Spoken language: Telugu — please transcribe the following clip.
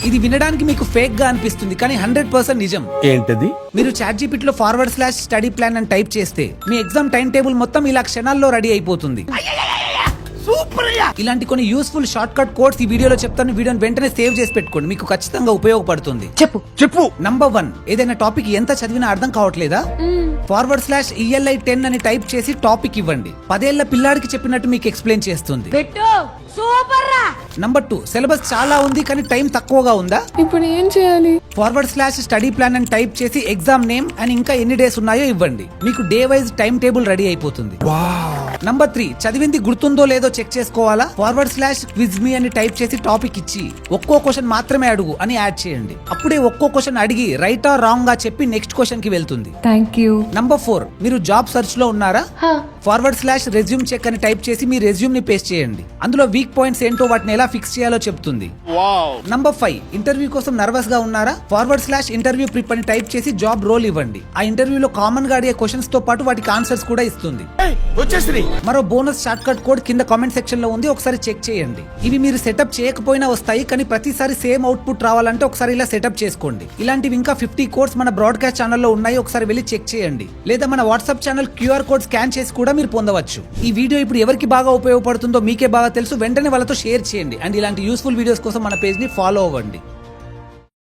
ఇది వినడానికి మీకు ఫేక్ గా అనిపిస్తుంది కానీ 100% నిజం. ఏంటది? మీరు ChatGPT లో /స్టడీ ప్లాన్ అని టైప్ చేస్తే మీ ఎగ్జామ్ టైం టేబుల్ మొత్తం ఇలా క్షణాల్లో రెడీ అయిపోతుంది. ఇలాంటి కొన్ని యూస్ఫుల్ షార్ట్ కట్ కోడ్స్ ఈ వీడియోలో చెప్తాను. వీడియోని వెంటనే సేవ్ చేసి పెట్టుకోండి, మీకు ఖచ్చితంగా ఉపయోగపడుతుంది. చెప్పు. నంబర్ 1, ఏదైనా టాపిక్ ఎంత చదివినా అర్థం కావట్లేదా? /ELI10 అని టైప్ చేసి టాపిక్ ఇవ్వండి. 10 ఏళ్ల పిల్లాడికి చెప్పినట్టు మీకు ఎక్స్ప్లెయిన్ చేస్తుంది. నంబర్ 2, సిలబస్ చాలా ఉంది కానీ టైం తక్కువగా ఉందా? ఇప్పుడు ఏం చేయాలి? /స్టడీ ప్లాన్ అని టైప్ చేసి ఎగ్జామ్ నేమ్ అని ఇంకా ఎన్ని డేస్ ఉన్నాయో ఇవ్వండి. మీకు day wise time table ready అయిపోతుంది. నంబర్ 3, చదివింది గుర్తుందో లేదో చెక్ చేసుకోవాలా? /QuizMe అని టైప్ చేసి టాపిక్ ఇచ్చి ఒక్కో క్వశ్చన్ మాత్రమే అడుగు అని యాడ్ చేయండి. అప్పుడే ఒక్కో క్వశ్చన్ అడిగి రైట్ ఆర్ రాంగ్ గా చెప్పి నెక్స్ట్ క్వశ్చన్ కి వెళ్తుంది. Thank you. నంబర్ 4, మీరు జాబ్ సర్చ్ లో ఉన్నారా? /రెజ్యూమ్ చెక్ అని టైప్ చేసి మీ రెజ్యూమ్ ని పేస్ట్ చేయండి. అందులో వీక్ పాయింట్స్ ఏంటో వాటిని ఎలా ఫిక్స్ చేయాలో చెప్తుంది. నంబర్ 5, ఇంటర్వ్యూ కోసం నర్వస్ గా ఉన్నారా? /ఇంటర్వ్యూ ప్రిప్ అని టైప్ చేసి జాబ్ రోల్ ఇవ్వండి. ఆ ఇంటర్వ్యూలో కామన్ గా అడిగే క్వశ్చన్స్ తో పాటు వాటికి ఆన్సర్స్ కూడా ఇస్తుంది. మరో బోనస్ షార్ట్ కట్ కోడ్ కింద కామెంట్ సెక్షన్ లో ఉంది, ఒకసారి చెక్ చేయండి. ఇవి మీరు సెటప్ చేయకపోయినా వస్తాయి, కానీ ప్రతిసారి సేమ్ అవుట్పుట్ రావాలంటే ఒకసారి ఇలా సెటప్ చేసుకోండి. ఇలాంటివి ఇంకా 50 కోడ్స్ మన బ్రాడ్కాస్ట్ ఛానల్లో ఉన్నాయి, ఒకసారి వెళ్ళి చెక్ చేయండి. లేదా మన WhatsApp channel QR code scan చేసి కూడా మీరు పొందవచ్చు. ఈ వీడియో ఇప్పుడు ఎవరికి బాగా ఉపయోగపడుతుందో మీకే బాగా తెలుసు. వెంటనే వాళ్ళతో షేర్ చేయండి. అండ్ ఇలాంటి యూస్ఫుల్ వీడియోస్ కోసం మన పేజ్ ని ఫాలో అవ్వండి.